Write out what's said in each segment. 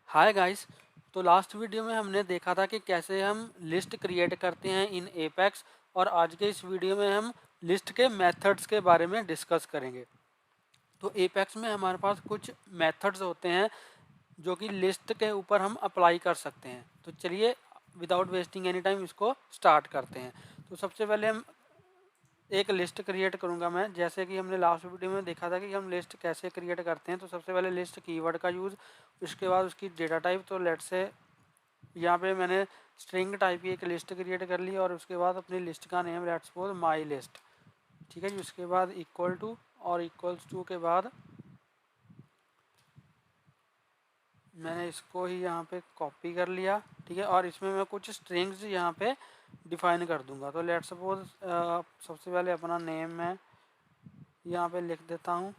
Hi guys. तो last video में हमने देखा था कि कैसे हम लिस्ट क्रिएट करते हैं इन एपेक्स, और आज के इस वीडियो में हम लिस्ट के मेथड्स के बारे में डिस्कस करेंगे। तो एपेक्स में हमारे पास कुछ मेथड्स होते हैं जो कि लिस्ट के ऊपर हम अप्लाई कर सकते हैं। तो चलिए विदाउट वेस्टिंग एनी टाइम इसको स्टार्ट करते हैं। तो सबसे पहले हम एक लिस्ट क्रिएट करूंगा मैं, जैसे कि हमने लास्ट वीडियो में देखा था कि हम लिस्ट कैसे क्रिएट करते हैं। तो सबसे पहले लिस्ट कीवर्ड का यूज़, उसके बाद उसकी डेटा टाइप। तो लेट से यहाँ पे मैंने स्ट्रिंग टाइप की एक लिस्ट क्रिएट कर ली, और उसके बाद अपनी लिस्ट का name let's suppose my list, ठीक है जी। उसके बाद इक्वल टू, और इक्वल्स टू के बाद मैंने इसको ही यहाँ पे कॉपी कर लिया, ठीक है। और इसमें मैं कुछ स्ट्रिंग्स यहाँ पे डिफाइन कर दूंगा। तो लेट्स सपोज सबसे पहले अपना नेम मैं यहाँ पे लिख देता हूँ,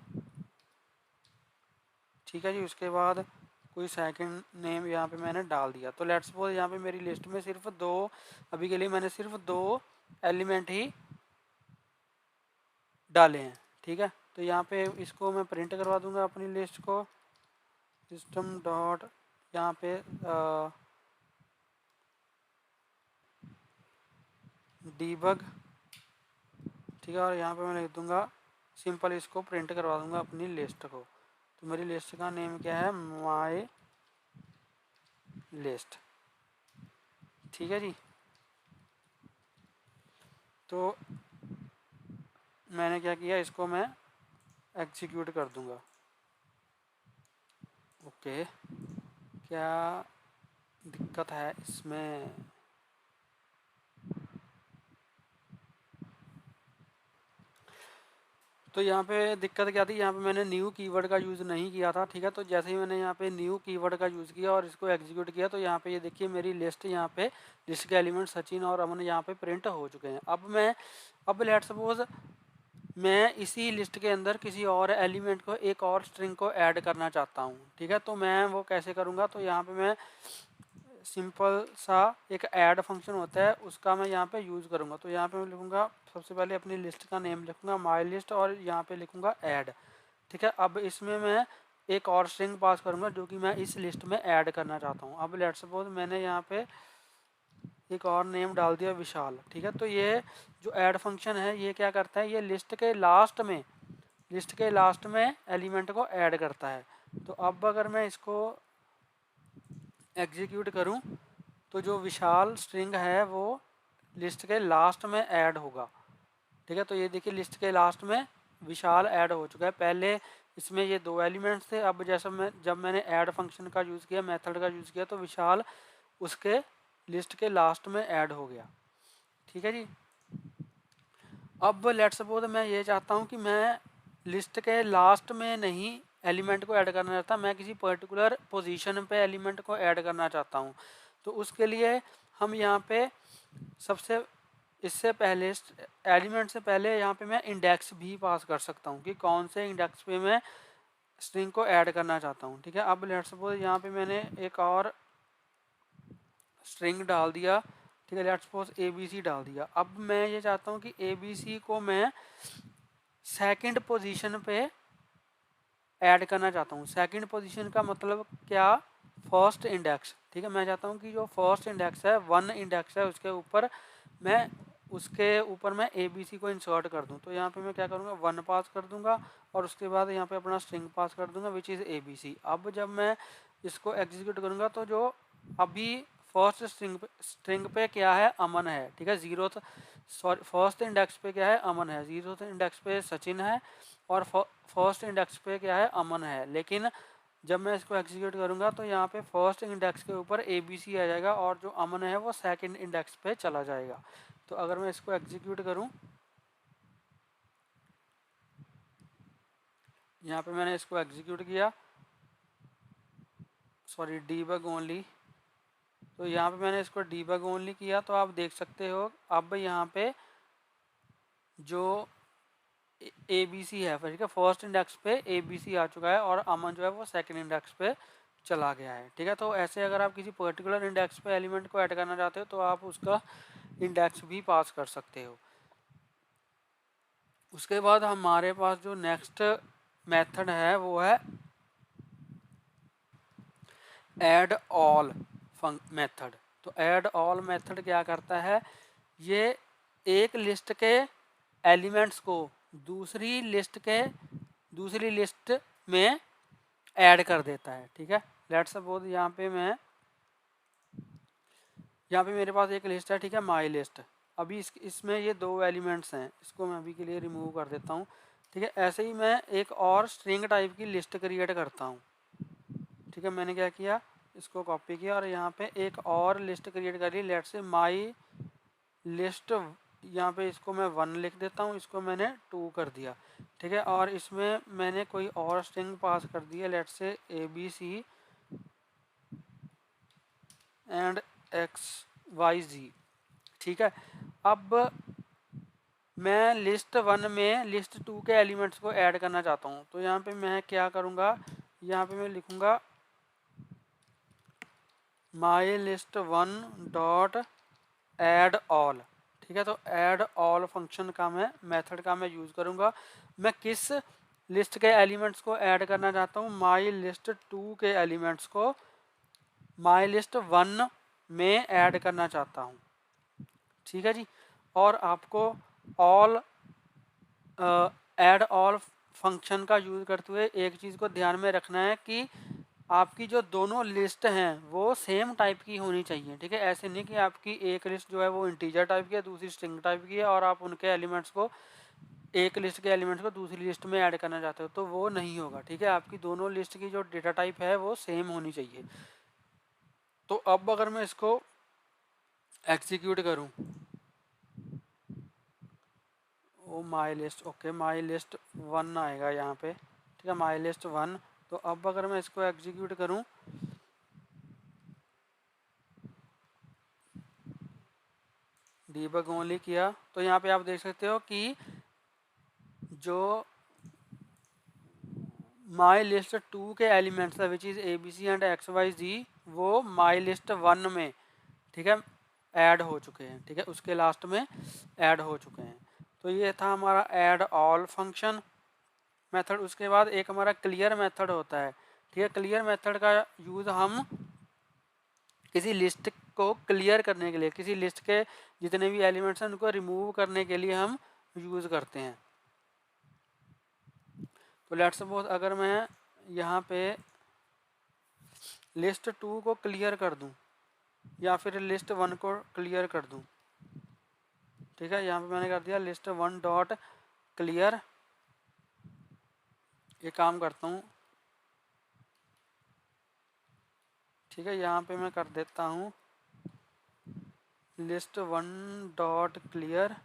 ठीक है जी। उसके बाद कोई सेकंड नेम यहाँ पे मैंने डाल दिया। तो लेट्स सपोज यहाँ पे मेरी लिस्ट में सिर्फ दो, अभी के लिए मैंने सिर्फ दो एलिमेंट ही डाले हैं, ठीक है। तो यहाँ पे इसको मैं प्रिंट करवा दूंगा अपनी लिस्ट को, सिस्टम डॉट यहाँ पे डीबग, ठीक है। और यहाँ पे मैं लिख दूंगा सिंपल, इसको प्रिंट करवा दूंगा अपनी लिस्ट को। तो मेरी लिस्ट का नेम क्या है, माई लिस्ट, ठीक है जी। तो मैंने क्या किया, इसको मैं एग्जीक्यूट कर दूंगा। ओके, क्या दिक्कत है इसमें? तो यहाँ पे दिक्कत क्या थी, यहाँ पे मैंने न्यू कीवर्ड का यूज़ नहीं किया था, ठीक है। तो जैसे ही मैंने यहाँ पे न्यू कीवर्ड का यूज़ किया और इसको एग्जीक्यूट किया, तो यहाँ पे ये देखिए मेरी लिस्ट, यहाँ पे लिस्ट के एलिमेंट सचिन और अमन यहाँ पे प्रिंट हो चुके हैं। अब लेट सपोज मैं इसी लिस्ट के अंदर किसी और एलिमेंट को, एक और स्ट्रिंग को ऐड करना चाहता हूँ, ठीक है। तो मैं वो कैसे करूँगा, तो यहाँ पे मैं सिंपल सा एक ऐड फंक्शन होता है, उसका मैं यहाँ पे यूज़ करूँगा। तो यहाँ पे मैं लिखूँगा, सबसे पहले अपनी लिस्ट का नेम लिखूँगा माई लिस्ट, और यहाँ पे लिखूँगा ऐड, ठीक है। अब इसमें मैं एक और स्ट्रिंग पास करूँगा जो कि मैं इस लिस्ट में ऐड करना चाहता हूँ। अब लेट्स सपोज मैंने यहाँ पे एक और नेम डाल दिया विशाल, ठीक है। तो ये जो ऐड फंक्शन है ये क्या करता है, ये लिस्ट के लास्ट में एलिमेंट को ऐड करता है। तो अब अगर मैं इसको एग्जीक्यूट करूं, तो जो विशाल स्ट्रिंग है वो लिस्ट के लास्ट में ऐड होगा, ठीक है। तो ये देखिए लिस्ट के लास्ट में विशाल ऐड हो चुका है। पहले इसमें ये दो एलिमेंट्स थे, अब जब मैंने ऐड फंक्शन का यूज़ किया, मेथड का यूज़ किया, तो विशाल उसके लिस्ट के लास्ट में ऐड हो गया, ठीक है जी। अब लेट्स सपोज मैं ये चाहता हूँ कि मैं लिस्ट के लास्ट में नहीं एलिमेंट को ऐड करना चाहता, मैं किसी पर्टिकुलर पोजीशन पे एलिमेंट को ऐड करना चाहता हूँ। तो उसके लिए हम यहाँ पे सबसे इससे पहले एलिमेंट से पहले यहाँ पे मैं इंडेक्स भी पास कर सकता हूँ कि कौन से इंडेक्स पे मैं स्ट्रिंग को ऐड करना चाहता हूँ, ठीक है। अब लेट्स सपोज यहाँ पे मैंने एक और स्ट्रिंग डाल दिया, ठीक है। लेट्स सपोज ABC डाल दिया। अब मैं ये चाहता हूँ कि ABC को मैं सेकंड पोजीशन पे ऐड करना चाहता हूँ। सेकंड पोजीशन का मतलब क्या, फर्स्ट इंडेक्स, ठीक है। मैं चाहता हूँ कि जो फर्स्ट इंडेक्स है, 1 इंडेक्स है, उसके ऊपर मैं ABC को इंसर्ट कर दूँ। तो यहाँ पे मैं क्या करूँगा, 1 पास कर दूंगा, और उसके बाद यहाँ पे अपना स्ट्रिंग पास कर दूंगा विच इज़ ABC। अब जब मैं इसको एग्जीक्यूट करूँगा, तो जो अभी फर्स्ट स्ट्रिंग पे क्या है, अमन है, ठीक है। फर्स्ट इंडेक्स पे क्या है, अमन है। 0th इंडेक्स पे सचिन है, और फर्स्ट इंडेक्स पे क्या है, अमन है। लेकिन जब मैं इसको एग्जीक्यूट करूँगा, तो यहाँ पे फर्स्ट इंडेक्स के ऊपर ABC आ जाएगा, और जो अमन है वो सेकंड इंडेक्स पे चला जाएगा। तो अगर मैं इसको एग्जीक्यूट करूँ, यहाँ पे मैंने इसको एग्जीक्यूट किया, सॉरी डीबग ओनली। तो यहाँ पे मैंने इसको डीबग ओनली किया, तो आप देख सकते हो अब यहाँ पे जो ABC है, ठीक है, फर्स्ट इंडेक्स पे ABC आ चुका है, और अमन जो है वो सेकंड इंडेक्स पे चला गया है, ठीक है। तो ऐसे अगर आप किसी पर्टिकुलर इंडेक्स पे एलिमेंट को ऐड करना चाहते हो, तो आप उसका इंडेक्स भी पास कर सकते हो। उसके बाद हमारे पास जो नेक्स्ट मेथड है वो है ऐड ऑल मेथड। तो ऐड ऑल मेथड क्या करता है, ये एक लिस्ट के एलिमेंट्स को दूसरी लिस्ट में ऐड कर देता है। ठीक है, लेट्स सपोज यहाँ पे मेरे पास एक लिस्ट है, ठीक है, माई लिस्ट। अभी इसमें ये दो एलिमेंट्स हैं, इसको मैं अभी के लिए रिमूव कर देता हूँ। ठीक है, ऐसे ही मैं एक और स्ट्रिंग टाइप की लिस्ट क्रिएट करता हूँ। ठीक है, मैंने क्या किया, इसको कॉपी किया और यहाँ पे एक और लिस्ट क्रिएट करी, लेट्स से माई लिस्ट। यहाँ पे इसको मैं 1 लिख देता हूँ, इसको मैंने 2 कर दिया। ठीक है, और इसमें मैंने कोई और स्ट्रिंग पास कर दिया, let's say ABC and XYZ। ठीक है, अब मैं लिस्ट 1 में लिस्ट 2 के एलिमेंट्स को ऐड करना चाहता हूँ। तो यहाँ पे मैं क्या करूँगा, यहाँ पे मैं लिखूँगा my list 1 dot add all. ठीक है, तो ऐड ऑल फंक्शन का मैं मेथड का मैं यूज़ करूँगा। मैं किस लिस्ट के एलिमेंट्स को ऐड करना चाहता हूँ, माई लिस्ट 2 के एलिमेंट्स को माई लिस्ट 1 में ऐड करना चाहता हूँ। ठीक है जी, और आपको ऑल ऐड ऑल फंक्शन का यूज़ करते हुए एक चीज़ को ध्यान में रखना है कि आपकी जो दोनों लिस्ट हैं वो सेम टाइप की होनी चाहिए। ठीक है, ऐसे नहीं कि आपकी एक लिस्ट जो है वो इंटीजर टाइप की है, दूसरी स्ट्रिंग टाइप की है, और आप उनके एलिमेंट्स को एक लिस्ट के एलिमेंट्स को दूसरी लिस्ट में ऐड करना चाहते हो, तो वो नहीं होगा। ठीक है, आपकी दोनों लिस्ट की जो डेटा टाइप है वो सेम होनी चाहिए। तो अब अगर मैं इसको एग्जीक्यूट करूं, oh my list, okay, my list 1 आएगा यहाँ पे। ठीक है, माई लिस्ट 1। तो अब अगर मैं इसको एग्जीक्यूट करूं, डीबग ओनली किया, तो यहाँ पे आप देख सकते हो कि जो माई लिस्ट 2 के एलिमेंट्स है which is ABC and XYZ, वो माई लिस्ट 1 में, ठीक है, ऐड हो चुके हैं। ठीक है, उसके लास्ट में ऐड हो चुके हैं। तो ये था हमारा ऐड ऑल फंक्शन मेथड। उसके बाद एक हमारा क्लियर मेथड होता है। ठीक है, क्लियर मेथड का यूज़ हम किसी लिस्ट को क्लियर करने के लिए, किसी लिस्ट के जितने भी एलिमेंट्स हैं उनको रिमूव करने के लिए हम यूज़ करते हैं। तो लेट्स सपोज अगर मैं यहाँ पे लिस्ट 2 को क्लियर कर दूँ या फिर लिस्ट 1 को क्लियर कर दूँ। ठीक है, यहाँ पे मैंने कर दिया लिस्ट 1 डॉट क्लियर। ये काम करता हूँ। ठीक है, यहाँ पे मैं कर देता हूँ लिस्ट 1 डॉट क्लियर,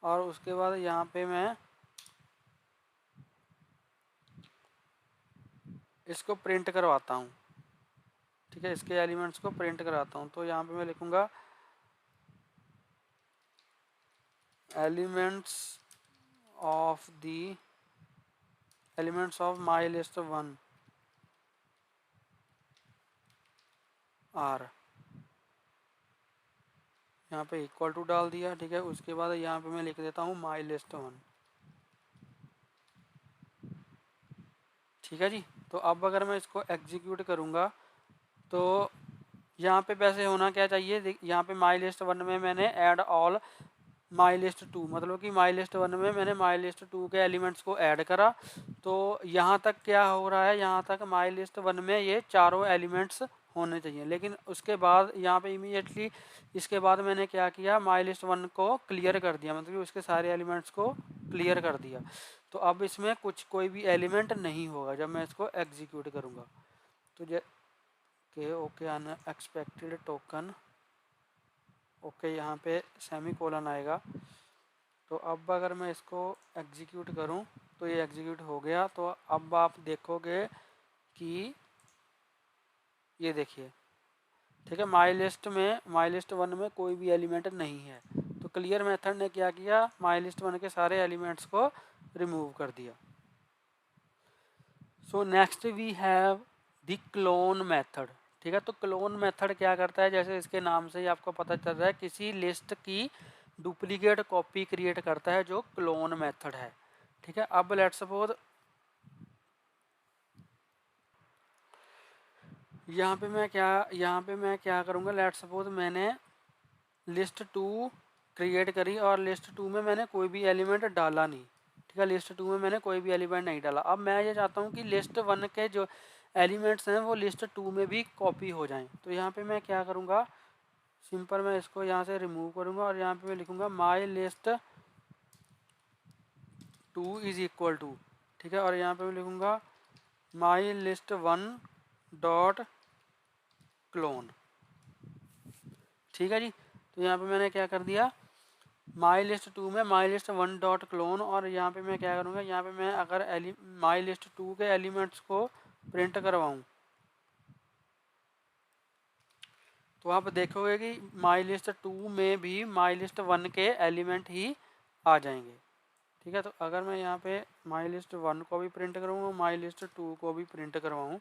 और उसके बाद यहाँ पे मैं इसको प्रिंट करवाता हूँ। ठीक है, इसके एलिमेंट्स को प्रिंट कराता हूँ। तो यहाँ पे मैं लिखूँगा elements of my list 1 are, यहाँ पे इक्वल टू डाल दिया। ठीक है, उसके बाद यहाँ पे मैं लिख देता हूँ माई लिस्ट 1। ठीक है जी, तो अब अगर मैं इसको एग्जीक्यूट करूँगा तो यहाँ पे वैसे होना क्या चाहिए, यहाँ पे माई लिस्ट 1 में मैंने ऐड ऑल माई लिस्ट 2, मतलब कि माई लिस्ट 1 में मैंने माई लिस्ट 2 के एलिमेंट्स को ऐड करा। तो यहाँ तक क्या हो रहा है, यहाँ तक माई लिस्ट 1 में ये चारों एलिमेंट्स होने चाहिए। लेकिन उसके बाद यहाँ पे इमीडिएटली इसके बाद मैंने क्या किया, माई लिस्ट 1 को क्लियर कर दिया, मतलब कि उसके सारे एलिमेंट्स को क्लियर कर दिया। तो अब इसमें कोई भी एलिमेंट नहीं होगा जब मैं इसको एग्जीक्यूट करूँगा। तो ओके अनएक्सपेक्टेड टोकन, ओके, यहाँ पे सेमी कोलन आएगा। तो अब अगर मैं इसको एग्जीक्यूट करूँ तो ये एग्जीक्यूट हो गया। तो अब आप देखोगे कि ये देखिए, ठीक है, माई लिस्ट 1 में कोई भी एलिमेंट नहीं है। तो क्लियर मेथड ने क्या किया, माई लिस्ट 1 के सारे एलिमेंट्स को रिमूव कर दिया। So next we have the clone method. ठीक है, तो क्लोन मेथड क्या करता है, जैसे इसके नाम से ही आपको पता चल रहा है, किसी लिस्ट की डुप्लीकेट कॉपी क्रिएट करता है, जो क्लोन मेथड है। ठीक है, अब लेट्स सपोज यहाँ पे मैं क्या करूँगा, लेट सपोज मैंने लिस्ट 2 क्रिएट करी और लिस्ट 2 में मैंने कोई भी एलिमेंट डाला नहीं, ठीक है, लिस्ट 2 में मैंने कोई भी एलिमेंट नहीं डाला। अब मैं ये चाहता हूँ कि लिस्ट 1 के जो एलिमेंट्स हैं वो लिस्ट 2 में भी कॉपी हो जाएं। तो यहाँ पे मैं क्या करूँगा, सिंपल मैं इसको यहाँ से रिमूव करूँगा और यहाँ पे मैं लिखूँगा my list 2 is equal to, ठीक है, और यहाँ पे मैं लिखूँगा माई लिस्ट 1 डॉट क्लोन, ठीक है जी। तो यहाँ पे मैंने क्या कर दिया, माई लिस्ट 2 में माई लिस्ट 1 डॉट क्लोन, और यहाँ पे मैं क्या करूँगा, यहाँ पे मैं अगर माई लिस्ट 2 के एलिमेंट्स को प्रिंट करवाऊँ तो आप देखोगे कि माई लिस्ट 2 में भी माई लिस्ट 1 के एलिमेंट ही आ जाएंगे, ठीक है। तो अगर मैं यहाँ पे माई लिस्ट 1 को भी प्रिंट करूँगा, माई लिस्ट 2 को भी प्रिंट करवाऊँ,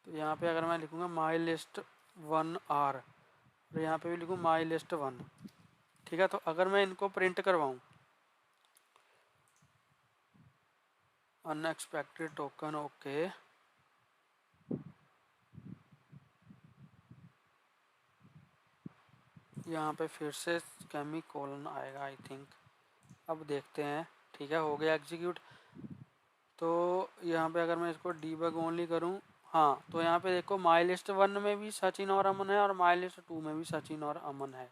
तो यहाँ पे अगर मैं लिखूँगा माई लिस्ट 1 आर, और यहाँ पे भी लिखूँ माई लिस्ट 1, ठीक है। तो अगर मैं इनको प्रिंट करवाऊँ, अनएक्सपेक्टेड टोकन, ओके, यहाँ पे फिर से सेमीकोलन आएगा आई थिंक, अब देखते हैं, ठीक है, हो गया एग्जीक्यूट। तो यहाँ पे अगर मैं इसको डीबग ओनली करूँ, हाँ, तो यहाँ पे देखो माई लिस्ट 1 में भी सचिन और अमन है और माई लिस्ट 2 में भी सचिन और अमन है,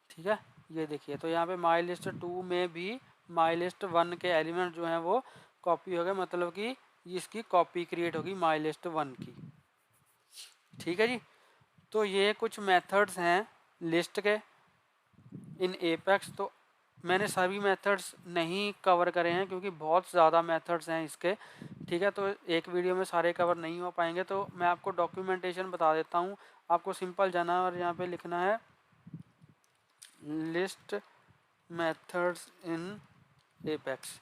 ठीक है, ये देखिए। तो यहाँ पे माई लिस्ट 2 में भी माई लिस्ट 1 के एलिमेंट जो हैं वो कॉपी हो गए, मतलब कि इसकी कॉपी क्रिएट होगी माई लिस्ट 1 की, ठीक है जी। तो ये कुछ मेथड्स हैं लिस्ट के इन एपेक्स। तो मैंने सभी मेथड्स नहीं कवर करे हैं क्योंकि बहुत ज़्यादा मेथड्स हैं इसके, ठीक है, तो एक वीडियो में सारे कवर नहीं हो पाएंगे। तो मैं आपको डॉक्यूमेंटेशन बता देता हूँ, आपको सिंपल जाना है और यहाँ पे लिखना है लिस्ट मेथड्स इन एपेक्स,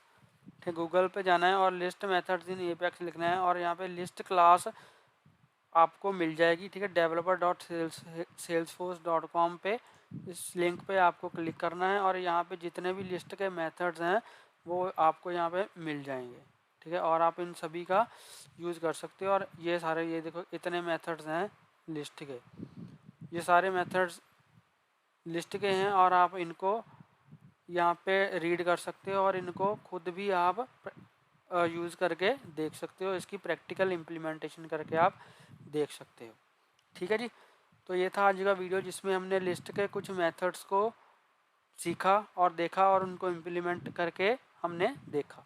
ठीक, गूगल पे जाना है और लिस्ट मेथड्स इन एपेक्स लिखना है और यहाँ पे लिस्ट क्लास आपको मिल जाएगी, ठीक है, developer.salesforce.com पे इस लिंक पे आपको क्लिक करना है और यहाँ पे जितने भी लिस्ट के मेथड्स हैं वो आपको यहाँ पे मिल जाएंगे, ठीक है, और आप इन सभी का यूज़ कर सकते हो। और ये सारे, ये देखो इतने मेथड्स हैं लिस्ट के, ये सारे मेथड्स लिस्ट के हैं और आप इनको यहाँ पे रीड कर सकते हो और इनको खुद भी आप यूज़ करके देख सकते हो, इसकी प्रैक्टिकल इम्प्लीमेंटेशन करके आप देख सकते हो, ठीक है जी। तो ये था आज का वीडियो जिसमें हमने लिस्ट के कुछ मेथड्स को सीखा और देखा और उनको इम्प्लीमेंट करके हमने देखा।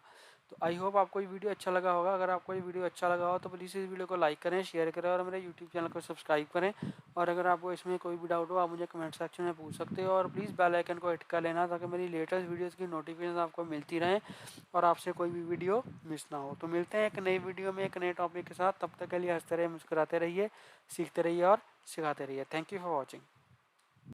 तो आई होप आपको ये वीडियो अच्छा लगा होगा। अगर आपको ये वीडियो अच्छा लगा हो तो प्लीज़ इस वीडियो को लाइक करें, शेयर करें और मेरे यूट्यूब चैनल को सब्सक्राइब करें। और अगर आपको इसमें कोई भी डाउट हो आप मुझे कमेंट सेक्शन में पूछ सकते हो और प्लीज़ बेल आइकन को हिट कर लेना ताकि मेरी लेटेस्ट वीडियोज़ की नोटिफिकेशन आपको मिलती रहें और आपसे कोई भी वीडियो मिस ना हो। तो मिलते हैं एक नई वीडियो में एक नए टॉपिक के साथ, तब तक के लिए हंसते रहिए, मुस्कुराते रहिए, सीखते रहिए और सिखाते रहिए। Thank you for watching.